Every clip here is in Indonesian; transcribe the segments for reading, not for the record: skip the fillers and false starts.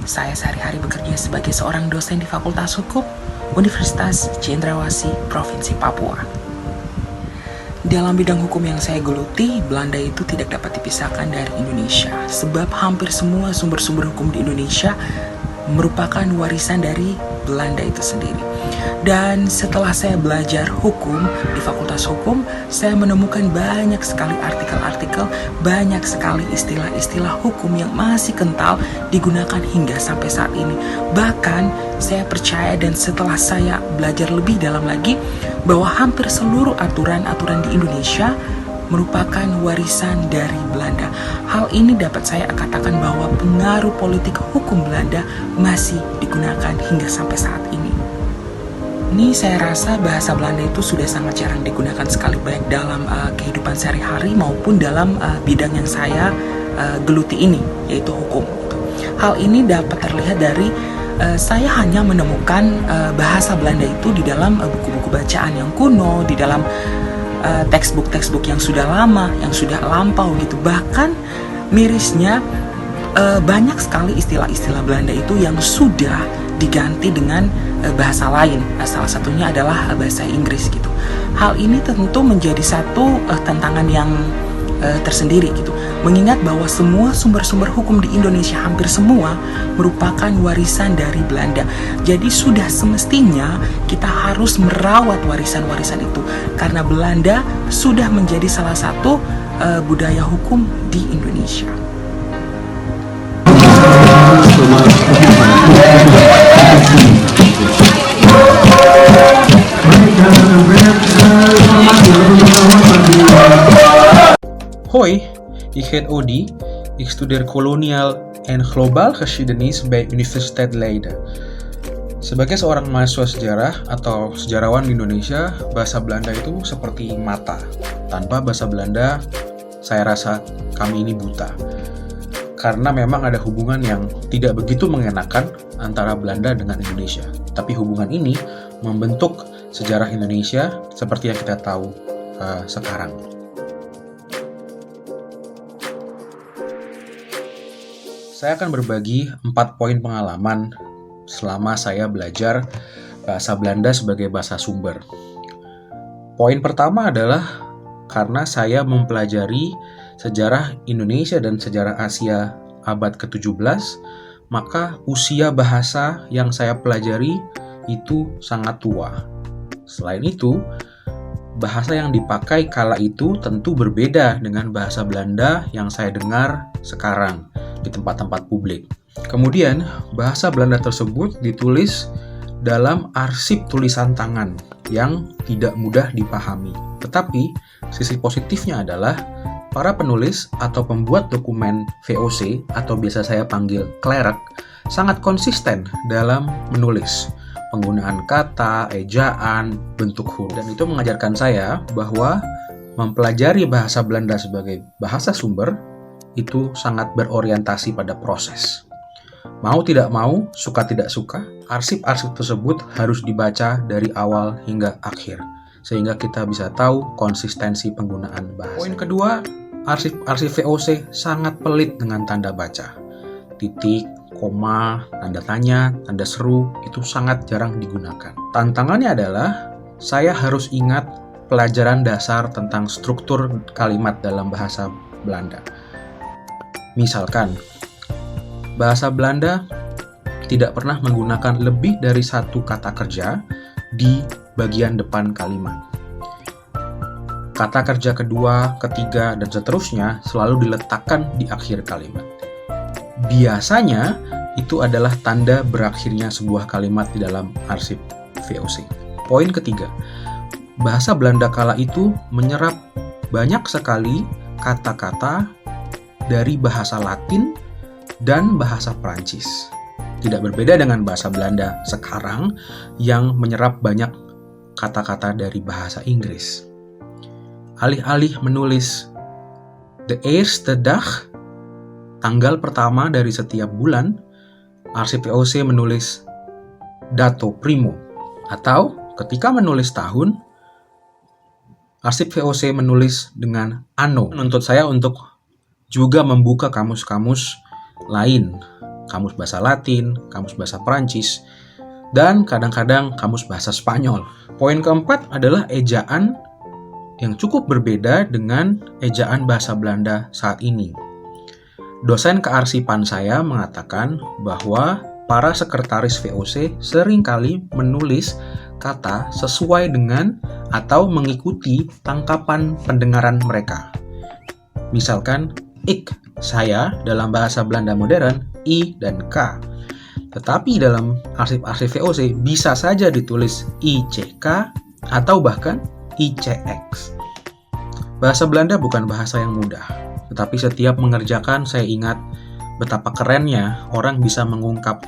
saya sehari-hari bekerja sebagai seorang dosen di Fakultas Hukum Universitas Cendrawasih, Provinsi Papua. Dalam bidang hukum yang saya geluti, Belanda itu tidak dapat dipisahkan dari Indonesia, sebab hampir semua sumber-sumber hukum di Indonesia merupakan warisan dari Belanda itu sendiri. Dan setelah saya belajar hukum di Fakultas Hukum, saya menemukan banyak sekali artikel-artikel, banyak sekali istilah-istilah hukum yang masih kental digunakan hingga sampai saat ini. Bahkan saya percaya, dan setelah saya belajar lebih dalam lagi, bahwa hampir seluruh aturan-aturan di Indonesia merupakan warisan dari Belanda. Hal ini dapat saya katakan bahwa pengaruh politik hukum Belanda masih digunakan hingga sampai saat ini. Ini saya rasa bahasa Belanda itu sudah sangat jarang digunakan sekali, baik dalam kehidupan sehari-hari maupun dalam bidang yang saya geluti ini, yaitu hukum. Hal ini dapat terlihat dari saya hanya menemukan bahasa Belanda itu di dalam buku-buku bacaan yang kuno, di dalam textbook yang sudah lama, yang sudah lampau gitu. Bahkan mirisnya banyak sekali istilah-istilah Belanda itu yang sudah diganti dengan bahasa lain. Salah satunya adalah bahasa Inggris gitu. Hal ini tentu menjadi satu tantangan yang tersendiri gitu. Mengingat bahwa semua sumber-sumber hukum di Indonesia hampir semua merupakan warisan dari Belanda. Jadi sudah semestinya kita harus merawat warisan-warisan itu, karena Belanda sudah menjadi salah satu budaya hukum di Indonesia. Hoi, ik heet Odi. Ik studeer kolonial en globaal geschiedenis bij Universiteit Leiden. Sebagai seorang mahasiswa sejarah atau sejarawan di Indonesia, bahasa Belanda itu seperti mata. Tanpa bahasa Belanda, saya rasa kami ini buta. Karena memang ada hubungan yang tidak begitu mengenakan antara Belanda dengan Indonesia. Tapi hubungan ini membentuk sejarah Indonesia seperti yang kita tahu sekarang. Saya akan berbagi 4 poin pengalaman selama saya belajar bahasa Belanda sebagai bahasa sumber. Poin pertama adalah karena saya mempelajari sejarah Indonesia dan sejarah Asia abad ke-17, maka usia bahasa yang saya pelajari itu sangat tua. Selain itu, bahasa yang dipakai kala itu tentu berbeda dengan bahasa Belanda yang saya dengar sekarang di tempat-tempat publik. Kemudian, bahasa Belanda tersebut ditulis dalam arsip tulisan tangan yang tidak mudah dipahami. Tetapi, sisi positifnya adalah para penulis atau pembuat dokumen VOC atau biasa saya panggil klerek sangat konsisten dalam menulis. Penggunaan kata, ejaan, bentuk huruf. Dan itu mengajarkan saya bahwa mempelajari bahasa Belanda sebagai bahasa sumber itu sangat berorientasi pada proses. Mau tidak mau, suka tidak suka, arsip-arsip tersebut harus dibaca dari awal hingga akhir, sehingga kita bisa tahu konsistensi penggunaan bahasa. Poin kedua, arsip VOC sangat pelit dengan tanda baca. Titik, koma, tanda tanya, tanda seru, itu sangat jarang digunakan. Tantangannya adalah saya harus ingat pelajaran dasar tentang struktur kalimat dalam bahasa Belanda. Misalkan, bahasa Belanda tidak pernah menggunakan lebih dari satu kata kerja di bagian depan kalimat. Kata kerja kedua, ketiga, dan seterusnya selalu diletakkan di akhir kalimat. Biasanya, itu adalah tanda berakhirnya sebuah kalimat di dalam arsip VOC. Poin ketiga, bahasa Belanda kala itu menyerap banyak sekali kata-kata dari bahasa Latin dan bahasa Prancis. Tidak berbeda dengan bahasa Belanda sekarang yang menyerap banyak kata-kata dari bahasa Inggris. Alih-alih menulis de eerste dag, tanggal pertama dari setiap bulan, arsip VOC menulis dato primo. Atau ketika menulis tahun, arsip VOC menulis dengan anno. Menuntut saya untuk juga membuka kamus-kamus lain. kamus bahasa Latin, kamus bahasa Perancis, dan kadang-kadang kamus bahasa Spanyol. Poin keempat adalah ejaan yang cukup berbeda dengan ejaan bahasa Belanda saat ini. Dosen kearsipan saya mengatakan bahwa para sekretaris VOC seringkali menulis kata sesuai dengan atau mengikuti tangkapan pendengaran mereka. Misalkan, ik, saya dalam bahasa Belanda modern, I dan K. Tetapi dalam arsip-arsip VOC bisa saja ditulis ICK atau bahkan ICX. Bahasa Belanda bukan bahasa yang mudah, tetapi setiap mengerjakan saya ingat betapa kerennya orang bisa mengungkap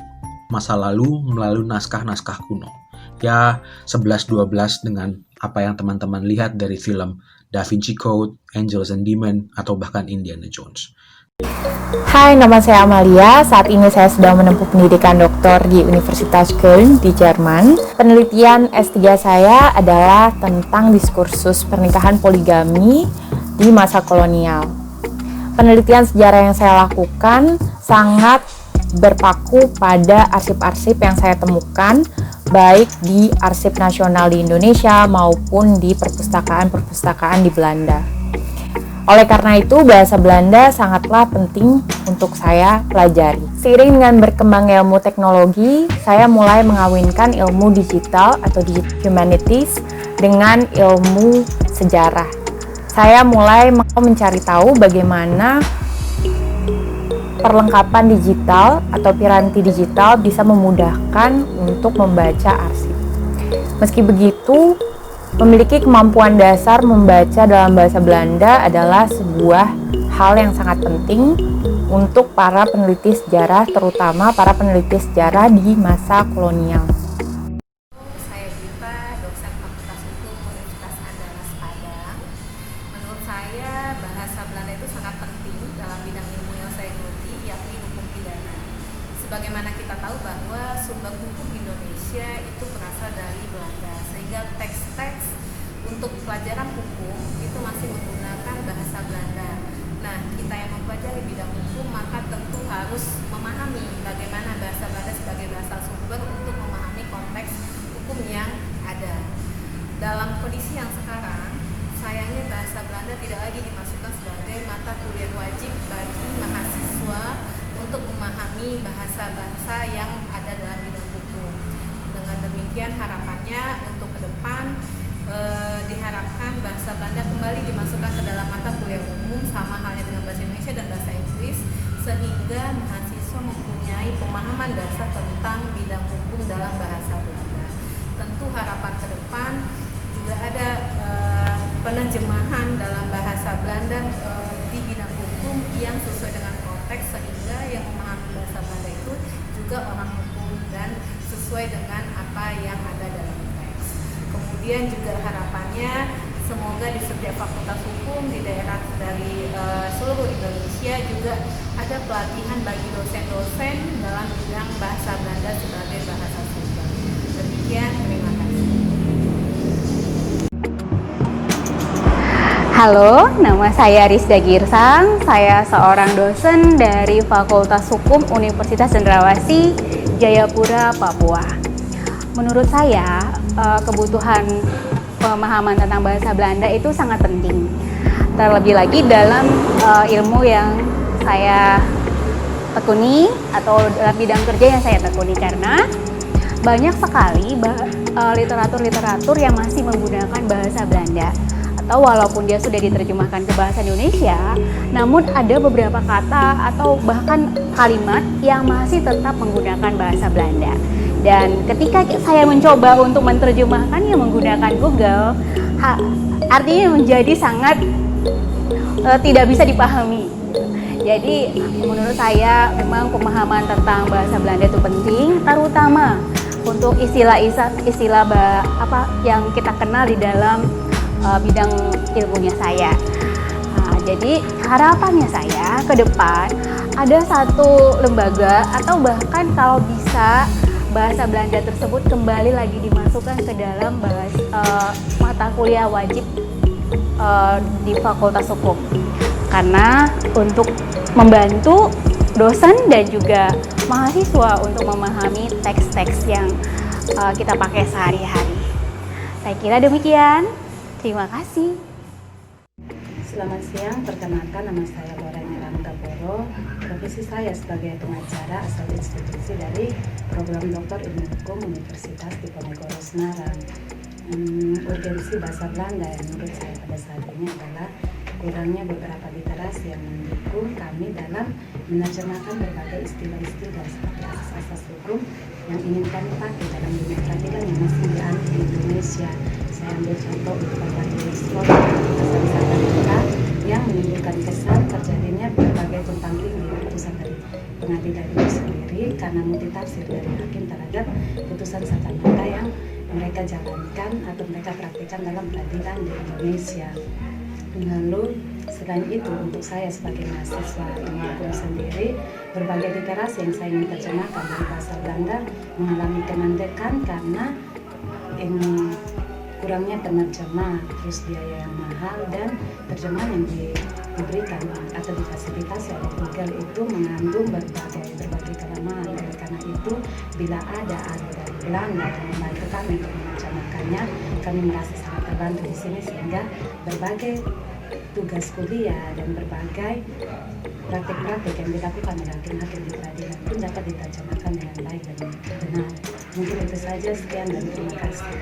masa lalu melalui naskah-naskah kuno. Ya, 11-12 dengan apa yang teman-teman lihat dari film Da Vinci Code, Angels and Demons, atau bahkan Indiana Jones. Hai, nama saya Amalia. Saat ini saya sedang menempuh pendidikan doktor di Universitas Köln di Jerman. Penelitian S3 saya adalah tentang diskursus pernikahan poligami di masa kolonial. Penelitian sejarah yang saya lakukan sangat berpaku pada arsip-arsip yang saya temukan, baik di arsip nasional di Indonesia maupun di perpustakaan-perpustakaan di Belanda. Oleh karena itu, bahasa Belanda sangatlah penting untuk saya pelajari. Seiring dengan berkembangnya ilmu teknologi, saya mulai mengawinkan ilmu digital atau digital humanities dengan ilmu sejarah. Saya mulai mencari tahu bagaimana perlengkapan digital atau piranti digital bisa memudahkan untuk membaca arsip. Meski begitu, memiliki kemampuan dasar membaca dalam bahasa Belanda adalah sebuah hal yang sangat penting untuk para peneliti sejarah, terutama para peneliti sejarah di masa kolonial. Saya Dita, dosen Fakultas Hukum Universitas Andalas Padang. Menurut saya, bahasa Belanda itu sangat penting dalam bidang ilmu yang saya geluti, yakni hukum pidana. Sebagaimana kita tahu bahwa sumber hukum Indonesia itu berasal dari Belanda, sehingga teks-teks untuk pelajaran hukum itu masih menggunakan bahasa Belanda. Nah, kita yang mempelajari bidang hukum maka tentu harus memahami bagaimana bahasa Belanda sebagai bahasa sumber untuk memahami konteks hukum yang ada. Dalam kondisi yang sekarang, sayangnya bahasa Belanda tidak lagi dimasukkan sebagai mata kuliah wajib bagi mahasiswa untuk memahami bahasa-bahasa yang ada dalam bidang hukum. Dengan demikian harapannya untuk ke depan diharapkan bahasa Belanda kembali dimasukkan ke dalam mata kuliah umum sama halnya dengan bahasa Indonesia dan bahasa Inggris, sehingga mahasiswa mempunyai pemahaman dasar tentang bidang hukum dalam bahasa Belanda. Tentu harapan ke depan juga ada penerjemahan dalam bahasa Belanda di bidang hukum yang sesuai dengan konteks, sehingga yang memahami bahasa Belanda itu juga orang hukum dan sesuai dengan apa yang ada dalam teks. Kemudian juga harapannya semoga di setiap fakultas hukum di daerah dari seluruh Indonesia juga ada pelatihan bagi dosen-dosen dalam bidang bahasa Belanda sebagai bahasa sumber. Demikian, terima kasih. Halo, nama saya Rizda Girsang. Saya seorang dosen dari Fakultas Hukum Universitas Cendrawasih, Jayapura, Papua. Menurut saya, kebutuhan pemahaman tentang bahasa Belanda itu sangat penting. Terlebih lagi dalam ilmu yang saya tekuni atau dalam bidang kerja yang saya tekuni, karena banyak sekali literatur-literatur yang masih menggunakan bahasa Belanda. Atau walaupun dia sudah diterjemahkan ke bahasa Indonesia, namun ada beberapa kata atau bahkan kalimat yang masih tetap menggunakan bahasa Belanda. Dan ketika saya mencoba untuk menerjemahkannya menggunakan Google, artinya menjadi sangat tidak bisa dipahami. Jadi menurut saya memang pemahaman tentang bahasa Belanda itu penting, terutama untuk istilah yang kita kenal di dalam bidang ilmunya saya. Nah, jadi harapannya saya ke depan ada satu lembaga atau bahkan kalau bisa bahasa Belanda tersebut kembali lagi dimasukkan ke dalam mata kuliah wajib di Fakultas Hukum, karena untuk membantu dosen dan juga mahasiswa untuk memahami teks-teks yang kita pakai sehari-hari. Saya kira demikian. Terima kasih. Selamat siang, perkenalkan nama saya Lorena Rangga Boro. Profesi saya sebagai pengacara asal institusi dari program Doktor Ilmu Hukum Universitas Diponegoro Semarang. Urgensi bahasa Belanda yang menurut saya pada saat ini adalah kurangnya beberapa literasi yang mendukung kami dalam menerjemahkan berbagai istilah-istilah seperti asas-asas hukum yang ingin kami pakai dalam dunia peradilan yang masih dianut di Indonesia. Saya ambil contoh beberapa istilah asal-asal kita yang menimbulkan kesan terjadinya berbagai tumpang tindih putusan dari pengadilan itu sendiri karena multitafsir dari hakim terhadap putusan serta-merta yang mereka jalankan atau mereka praktikkan dalam peradilan di Indonesia. Lalu selain itu untuk saya sebagai mahasiswa ilmu hukum sendiri, berbagai literasi yang saya ingin terjemahkan dari bahasa Belanda mengalami kenandekan karena ini kurangnya penerjemah, terus biaya yang mahal, dan terjemahan yang diberikan atau difasilitasi oleh Google itu mengandung berbagai kelemahan. Oleh karena itu, bila ada dari Belanda yang membantu kami untuk menerjemahkannya, kami merasa sangat terbantu di sini sehingga berbagai tugas kuliah dan berbagai praktik-praktik yang dilakukan oleh hakim-hakim di peradilan pun dapat diterjemahkan dengan baik dan benar. Mungkin itu saja, sekian dan terima kasih.